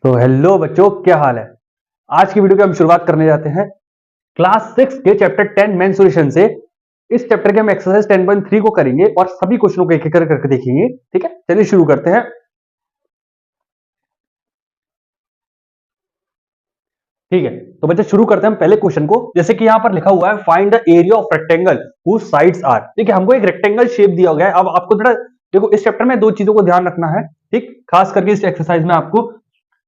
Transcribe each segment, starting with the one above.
तो हेलो बच्चों, क्या हाल है। आज की वीडियो की हम शुरुआत करने जाते हैं क्लास 6 के चैप्टर 10 मेन सॉल्यूशन से। इस चैप्टर के हम एक्सरसाइज 10.3 को करेंगे और सभी क्वेश्चनों को एक एक करके देखेंगे। ठीक है, चलिए शुरू करते हैं। ठीक है, तो बच्चे शुरू करते हैं हम पहले क्वेश्चन को। जैसे कि यहां पर लिखा हुआ है find the area of rectangle whose sides are. ठीक है, हमको एक रेक्टेंगल शेप दिया गया है। अब आपको थोड़ा देखो, इस चैप्टर में दो चीजों को ध्यान रखना है। ठीक, खास करके इस एक्सरसाइज में आपको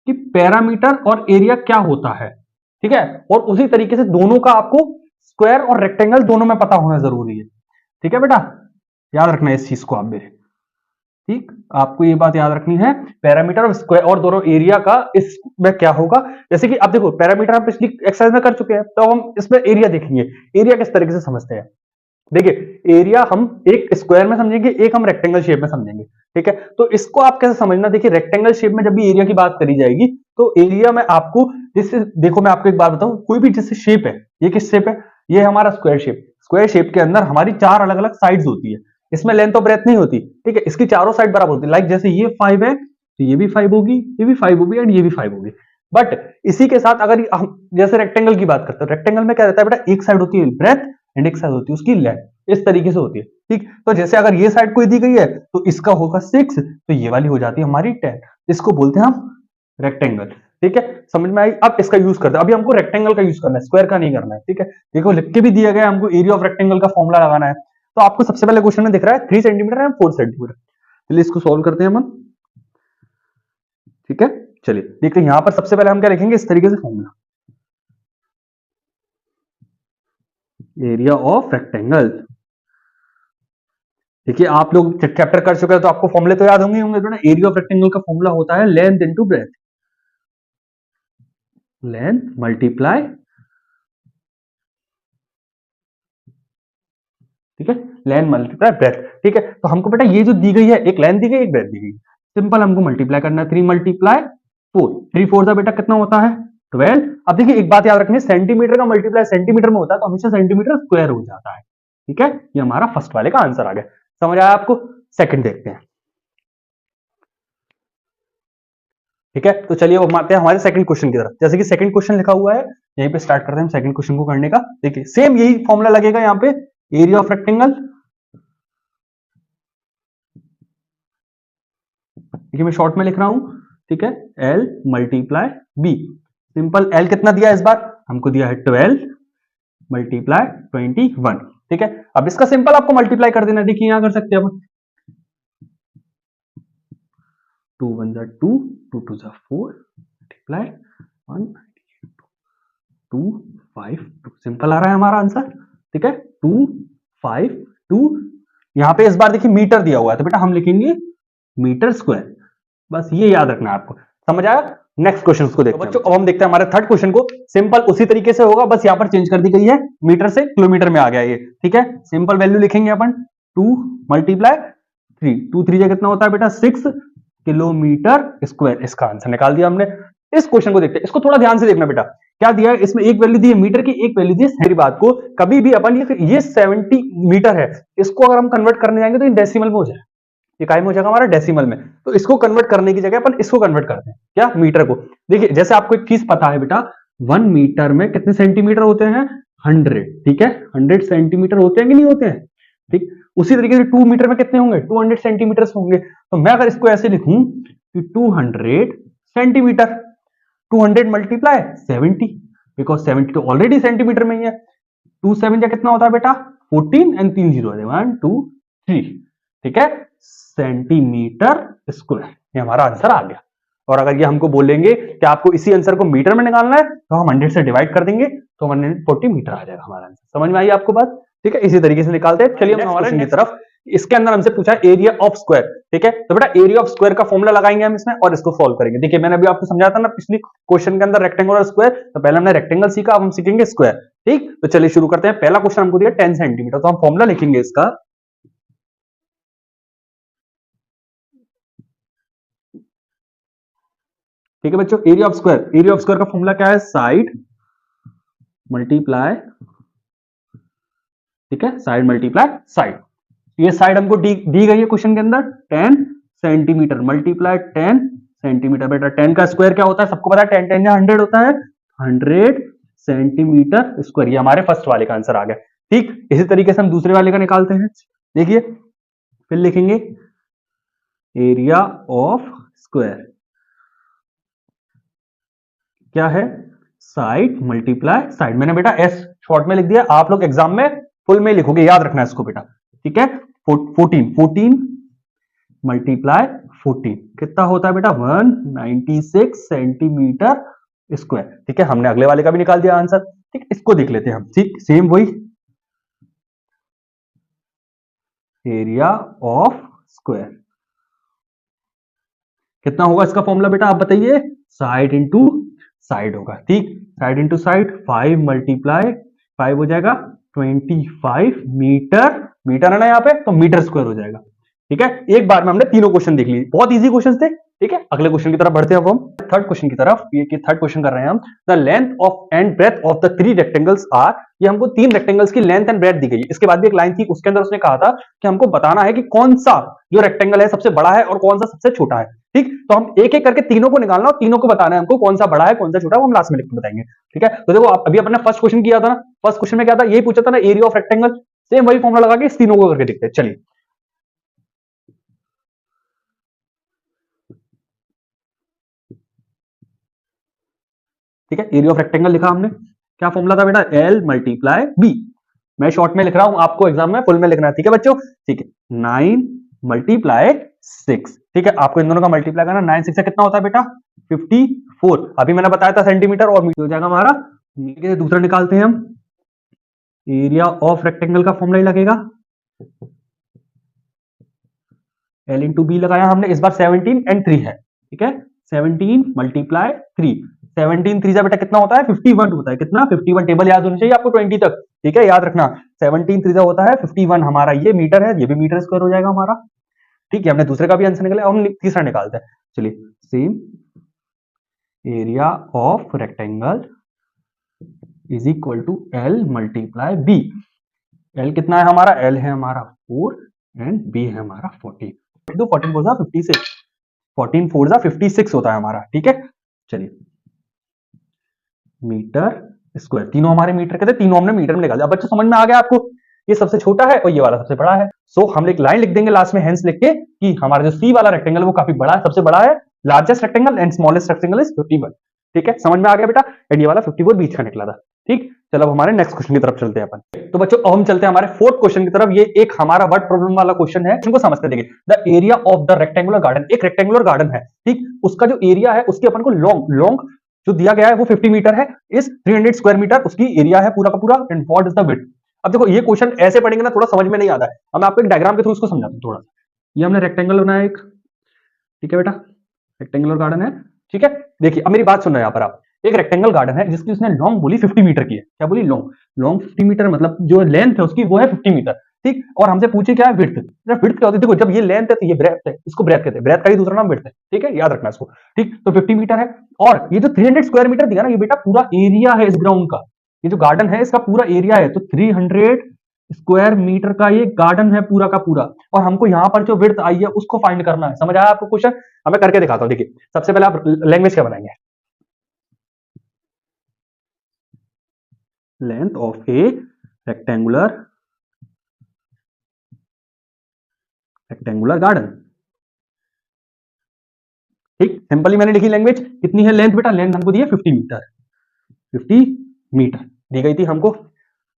कि पैरामीटर और एरिया क्या होता है। ठीक है, और उसी तरीके से दोनों का आपको स्क्वायर और रेक्टेंगल दोनों में पता होना जरूरी है। ठीक है बेटा, याद रखना है इस चीज को आप मेरे। ठीक, आपको ये बात याद रखनी है, पैरामीटर और स्क्वायर और दोनों एरिया का इसमें क्या होगा। जैसे कि आप देखो, पैरामीटर हम पिछली एक्सरसाइज में कर चुके हैं, तो हम इसमें एरिया देखेंगे। एरिया किस तरीके से समझते हैं, देखिए एरिया हम एक स्क्वायर में समझेंगे, एक हम रेक्टेंगल शेप में समझेंगे। ठीक है, तो इसको आप कैसे समझना, देखिए रेक्टेंगल शेप में जब भी एरिया की बात करी जाएगी तो एरिया में आपको जैसे देखो, मैं आपको एक बात बताऊं, कोई भी जैसे शेप है, ये किस शेप है, ये हमारा स्क्वायर शेप। स्क्वायर शेप के अंदर हमारी चार अलग अलग साइड्स होती है, इसमें लेंथ और ब्रेथ नहीं होती। ठीक है, इसकी चारों साइड बराबर होती है। लाइक जैसे ये 5 है तो ये भी 5 होगी, ये भी 5 होगी एंड ये भी 5 होगी। बट इसी के साथ अगर हम जैसे रेक्टेंगल की बात करते हैं, रेक्टेंगल में क्या रहता है बेटा, एक साइड होती है ब्रेथ एंड एक साइड होती है उसकी लेंथ। इस तरीके से होती है। ठीक, तो जैसे अगर ये साइड कोई दी गई है तो इसका होगा 6, तो ये वाली हो जाती है हमारी 10। इसको बोलते हैं हम रेक्टेंगल। ठीक है, समझ में आई। अब इसका यूज करते हैं, अभी हमको रेक्टेंगल का यूज करना है, स्क्वायर का नहीं करना है। ठीक है, देखो लिख के भी दिया गया है, हमको एरिया ऑफ रेक्टेंगल का फॉर्मूला लगाना है। तो आपको सबसे पहले क्वेश्चन में दिख रहा है 3 सेंटीमीटर एंड 4 सेंटीमीटर। चलिए इसको सॉल्व करते हैं हम। ठीक है, चलिए देखते हैं, यहां पर सबसे पहले हम क्या लिखेंगे, इस तरीके से फॉर्मूला, एरिया ऑफ रेक्टेंगल। देखिए आप लोग चैप्टर कर चुके हैं तो आपको फॉर्मूले तो याद होंगे होंगे तो ना। एरिया ऑफ रेक्टेंगल का फॉर्मूला होता है length into breadth, length multiply, ठीक है, लेंथ मल्टीप्लाई ब्रेथ। ठीक है, तो हमको बेटा ये जो दी गई है, एक लेंथ दी गई एक ब्रेथ दी गई, सिंपल हमको मल्टीप्लाई करना है। 3 मल्टीप्लाई 4, 3 4 का बेटा कितना होता है 12। अब देखिए एक बात याद रखनी है, सेंटीमीटर का मल्टीप्लाई सेंटीमीटर में होता है तो हमेशा सेंटीमीटर स्क्वायर हो जाता है। ठीक है, ये हमारा फर्स्ट वाले का आंसर आ गया। समझ आया आपको। सेकंड देखते हैं। ठीक है, तो चलिए अब आते हैं हमारे सेकंड क्वेश्चन की तरफ। जैसे कि सेकंड क्वेश्चन लिखा हुआ है, यहीं पे स्टार्ट करते हैं हम सेकंड क्वेश्चन को करने का। देखिए सेम यही फॉर्मूला लगेगा यहाँ पे, एरिया ऑफ रेक्टेंगल। देखिए मैं शॉर्ट में लिख रहा हूं। ठीक है, L multiply B. Simple, L कितना दिया इस बार हमको, दिया है 12 मल्टीप्लाई 21। ठीक है, अब इसका सिंपल आपको मल्टीप्लाई कर देना। देखिए यहां कर सकते हैं हम, 2 1 जा 2, 2 2 जा 4 मल्टीप्लाई 1 2 5 2, सिंपल आ रहा है हमारा आंसर। ठीक है, 2 5 2। यहां पे इस बार देखिए मीटर दिया हुआ है तो बेटा हम लिखेंगे मीटर स्क्वायर। बस ये याद रखना है आपको। समझ आया। नेक्स्ट क्वेश्चन को देखते हैं बच्चों। अब हम देखते हैं हमारे थर्ड क्वेश्चन को। सिंपल उसी तरीके से होगा, बस यहां पर चेंज कर दी गई है, मीटर से किलोमीटर में आ गया ये। ठीक है, सिंपल वैल्यू लिखेंगे अपन, 2 मल्टीप्लाई 3, 2 3 जा कितना होता है बेटा 6 किलोमीटर स्क्वायर। इसका आंसर निकाल दिया हमने। इस क्वेश्चन को देखते हैं, इसको थोड़ा ध्यान से देखना बेटा। क्या दिया है इसमें, एक वैल्यू दी है मीटर की, एक वैल्यू दी है मेरी बात को कभी भी अपन ये 70 मीटर है, इसको अगर हम कन्वर्ट करने जाएंगे तो ये डेसिमल में हो जाए, ये काय में हो जाएगा हमारा डेसिमल में। तो इसको कन्वर्ट करने की जगह अपन इसको कन्वर्ट करते हैं क्या, मीटर को। देखिए जैसे आपको एक चीज पता है बेटा, 1 मीटर में कितने सेंटीमीटर होते हैं 100। ठीक है, 100 सेंटीमीटर होते हैं कि नहीं होते हैं। ठीक, उसी तरीके से 2 मीटर में कितने होंगे 200 सेंटीमीटर होंगे। तो मैं अगर इसको ऐसे लिखूं कि 200 सेंटीमीटर, 200 मल्टीप्लाई 70, बिकॉज 70 तो ऑलरेडी सेंटीमीटर में ही है। 2 7 का कितना होता है बेटा 14 एंड 3 जीरो 1 2 3। ठीक है, सेंटीमीटर स्क्वायर, ये हमारा आंसर आ गया। और अगर ये हमको बोलेंगे कि आपको इसी आंसर को मीटर में निकालना है तो हम 100 से डिवाइड कर देंगे तो 140 मीटर आ जाएगा हमारा आंसर। समझ में आई आपको बात। ठीक है, इसी तरीके से निकालते हैं। चलिए हम हमारे की तरफ। इसके अंदर हमसे पूछा एरिया ऑफ स्क्वायर। ठीक है, तो बेटा एरिया ऑफ स्क्वायर का फॉर्मूला लगाएंगे हम इसमें और इसको सॉल्व करेंगे। देखिए मैंने अभी आपको समझाया था ना पिछली क्वेश्चन के अंदर रेक्टेंगल और स्क्वायर, तो पहले हमने रेक्टेंगल सीखा, अब हम सीखेंगे स्क्वायर। ठीक, तो चलिए शुरू करते हैं। पहला क्वेश्चन हमको दिया 10 सेंटीमीटर, तो हम फॉर्मूला लिखेंगे इसका, ठीक है बच्चों। Area of square, area of square का फॉर्मूला क्या है, साइड मल्टीप्लाई, ठीक है, साइड मल्टीप्लाई साइड। ये साइड हमको दी गई है क्वेश्चन के अंदर 10 सेंटीमीटर मल्टीप्लाई 10 सेंटीमीटर। बेटा 10 का स्क्वायर क्या होता है, सबको पता है 10 10 या 100 होता है, 100 सेंटीमीटर स्क्वायर। ये हमारे फर्स्ट वाले का आंसर आ गया। ठीक, इसी तरीके से हम दूसरे वाले का निकालते हैं। देखिए फिर लिखेंगे एरिया ऑफ स्क्वायर क्या है, साइड मल्टीप्लाई साइड। मैंने बेटा एस शॉर्ट में लिख दिया, आप लोग एग्जाम में फुल में लिखोगे, याद रखना है इसको बेटा। ठीक है, 14 मल्टीप्लाई 14 कितना होता है बेटा, 196 सेंटीमीटर स्क्वायर। ठीक है, हमने अगले वाले का भी निकाल दिया आंसर। ठीक, इसको देख लेते हैं हम। ठीक, सेम वही एरिया ऑफ स्क्वायर कितना होगा इसका फॉर्मूला बेटा, आप बताइए। साइड इंटू साइड होगा। ठीक, साइड इंटू साइड, 5 मल्टीप्लाई 5 हो जाएगा 25 मीटर। मीटर है ना यहाँ पे, तो मीटर स्क्वायर हो जाएगा। ठीक है, एक बार में हमने तीनों क्वेश्चन देख लिए, बहुत इजी क्वेश्चन थे। ठीक है, अगले क्वेश्चन की तरफ बढ़ते हैं हम, थर्ड क्वेश्चन की तरफ। ये थर्ड क्वेश्चन कर रहे हैं हम। The length of and breadth of the 3 rectangles are. ये हमको 3 रेक्टेंगल्स की लेंथ एंड ब्रेथ दी गई है। इसके बाद भी एक लाइन थी, उसके अंदर उसने कहा था कि हमको बताना है कि कौन सा जो रेक्टेंगल है सबसे बड़ा है और कौन सा सबसे छोटा है। ठीक, तो हम एक एक करके तीनों को निकालना और तीनों को बताना है हमको, कौन सा बड़ा है कौन सा छोटा है, वो हम लास्ट में लिख के बताएंगे। ठीक है, तो देखो अभी अपने फर्स्ट क्वेश्चन किया था ना, फर्स्ट क्वेश्चन में क्या था, यही पूछा था ना, एरिया ऑफ रेक्टेंगल। सेम वही फॉर्मूला लगा के इस तीनों को करके देखते हैं। चलिए, ठीक है, एरिया ऑफ रेक्टेंगल लिखा हमने, क्या फॉर्मूला था बेटा, एल मल्टीप्लाई बी। मैं शॉर्ट में लिख रहा हूं, आपको एग्जाम में फुल में लिखना है। ठीक है बच्चों, ठीक है, 9 मल्टीप्लाई 6। ठीक है, आपको इन दोनों का मल्टीप्लाई करना, 9 6 से कितना होता है बेटा, 54। अभी मैंने बताया था सेंटीमीटर और मीटर हो जाएगा हमारा। दूसरा निकालते हैं हम, एरिया ऑफ रेक्टेंगल का फॉर्मूला ही लगेगा, एल इंटू बी लगाया हमने। इस बार 17 एंड 3 है। ठीक है, 17 मल्टीप्लाई 3, 17 3 बेटा कितना होता है, 51 होता है। कितना, 51। टेबल याद होनी चाहिए आपको 20 तक। ठीक है, याद रखना, 17 3 होता है 51। हमारा ये मीटर है, ये भी मीटर स्क्वायर हो जाएगा हमारा। ठीक है, हमने दूसरे का भी आंसर निकाला, हम तीसरा निकालते हैं। चलिए, same area of rectangle is equal to L multiply B. L कितना है हमारा, एल है हमारा 4 एंड बी है हमारा 14। 14 4 56, 14 4 56 होता है हमारा। ठीक है, चलिए, मीटर स्क्वायर, तीनों हमारे मीटर के थे, तीनों हमने मीटर में निकाल दिया। अब बच्चों समझ में आ गया आपको, ये सबसे छोटा है और ये वाला सबसे बड़ा है। सो हम एक लाइन लिख देंगे लास्ट में, हेंस लिख के, कि हमारा जो सी वाला रेक्टेंगल वो काफी बड़ा है, सबसे बड़ा है, largest rectangle and smallest rectangle is 51। ठीक है, समझ में आ गया बेटा, एंड ये वाला 54 बीच का निकला था। ठीक, चलो अब हमारे नेक्स्ट क्वेश्चन की तरफ चलते हैं अपन। तो बच्चों अब हम चलते हैं हमारे फोर्थ क्वेश्चन की तरफ। ये एक हमारा वर्ड प्रॉब्लम वाला क्वेश्चन है, इनको समझते देखिए। The area of the rectangular garden, एक रेक्टेंगुलर गार्डन है। ठीक, उसका जो एरिया है उसके अपन को लॉन्ग जो दिया गया है वो 50 मीटर है, इस 300 स्क्वायर मीटर उसकी एरिया है पूरा का पूरा, and what is the width. अब देखो ये क्वेश्चन ऐसे पढ़ेंगे ना, थोड़ा समझ में नहीं आता है। अब मैं आपको एक डायग्राम के थ्रू इसको समझाता हूं थोड़ा। ये हमने रेक्टेंगल बनाया एक, ठीक है बेटा, रेक्टेंगुलर गार्डन है। ठीक है, देखिए अब मेरी बात सुन रहे हैं यहाँ पर आप, एक रेक्टेंगल गार्डन है जिसकी उसने लॉन्ग बोली 50 मीटर की है। क्या बोली, लॉन्ग। लॉन्ग 50 मीटर मतलब जो लेंथ है उसकी वो है 50 मीटर। ठीक, और हमसे पूछे क्या है, विड्थ। विड्थ क्या होती है, देखो जब ये लेंथ है तो ये ब्रेथ है, इसको ब्रेथ कहते हैं, ब्रेथ का ही दूसरा नाम विड्थ है। ठीक है, याद रखना इसको। ठीक, तो 50 मीटर है, और ये जो 300 स्क्वायर मीटर दिया ना, ये बेटा पूरा एरिया है इस ग्राउंड का। ये जो गार्डन है इसका पूरा एरिया है, तो 300 स्क्वायर मीटर का ये गार्डन है पूरा का पूरा। और हमको यहाँ पर जो विड्थ आई है उसको फाइंड करना है। समझ आया आपको क्वेश्चन, हमें करके दिखाता हूँ। देखिए सबसे पहले आप लैंग्वेज क्या बनाएंगे, length of A rectangular garden. ठीक, सिंपली मैंने लिखी लैंग्वेज। कितनी है लेंथ बेटा, लेंथ हमको दी है 50 मीटर, 50 मीटर दी गई थी हमको।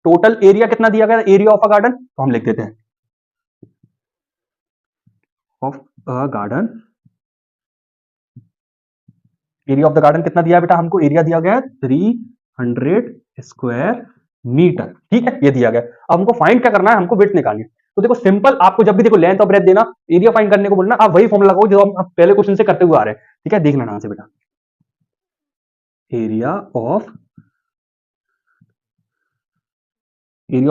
टोटल एरिया कितना दिया गया, एरिया ऑफ अ गार्डन, तो हम लिख देते हैं of a garden, area of the garden कितना दिया बेटा हमको, एरिया दिया गया है 300 स्क्वायर मीटर। ठीक है, ये दिया गया। अब हमको फाइंड क्या करना है, हमको विड्थ निकालनी है। तो देखो सिंपल, आपको जब भी देखो लेंथ और ब्रेथ देना, एरिया फाइंड करने को बोलना, आप वही फॉर्मूला लगाओ जो हम पहले क्वेश्चन से करते हुए आ रहे हैं। ठीक है, देख लेना से बेटा, एरिया ऑफ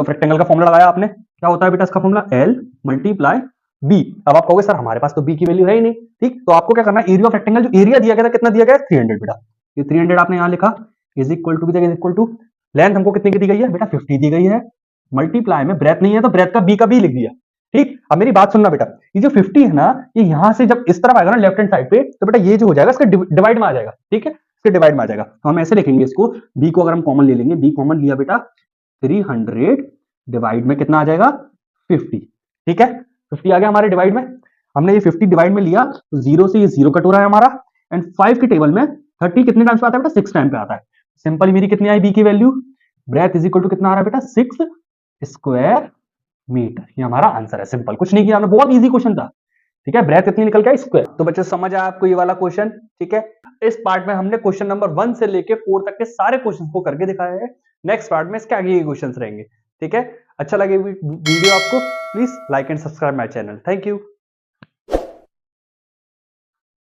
रेक्टेंगल का फॉर्मूला लगाया आपने, क्या होता है बेटा इसका फॉर्मूला, एल मल्टीप्लाई बी। अब आप कहोगे सर हमारे पास तो बी की वैल्यू है ही नहीं। ठीक, तो आपको क्या करना है, एरिया ऑफ रेक्टेंगल जो एरिया दिया गया था कितना दिया गया है, 300 बेटा। ये 300 आपने यहां लिखा, इज इक्वल टू की जगह इक्वल टू, लेंथ हमको कितने की दी गई है बेटा, 50 दी गई है, मल्टीप्लाई में ब्रेथ नहीं है तो ब्रेथ का बी लिख दिया। ठीक, अब मेरी बात सुनना बेटा, ये जो 50 है ना, ये यहां से जब इस तरफ आएगा ना लेफ्ट हैंड साइड पे, तो बेटा ये जो हो जाएगा इसके डिवाइड में आ जाएगा, ठीक है, इसके डिवाइड में आ जाएगा। तो हम ऐसे लिखेंगे इसको, b को अगर हम कॉमन ले लेंगे, b कॉमन लिया बेटा, 300 डिवाइड में कितना आ जाएगा 50, ठीक है, 50 आ गया हमारे डिवाइड में। हमने ये 50 डिवाइड में लिया तो 0 से ये 0 कट हो रहा है हमारा, एंड 5 के टेबल में 30 कितने टाइम्स पे आता है बेटा, 6 टाइम पे आता है। सिंपल मेरी कितनी आई b की value, breadth is equal to कितना आ रहा है बेटा, 6 स्क्वायर मीटर। ये हमारा आंसर है, सिंपल, कुछ नहीं किया हमने, बहुत इजी क्वेश्चन था, ठीक है, ब्रेथ कितनी निकल के आई, स्क्वायर। तो बच्चे समझ आया आपको ये वाला क्वेश्चन, ठीक है। इस पार्ट में हमने क्वेश्चन नंबर 1 से लेके 4 तक के सारे क्वेश्चंस को करके दिखाया है। नेक्स्ट पार्ट में इसके आगे के क्वेश्चंस रहेंगे, ठीक है। अच्छा लगे वीडियो आपको, please like and subscribe my channel. Thank you.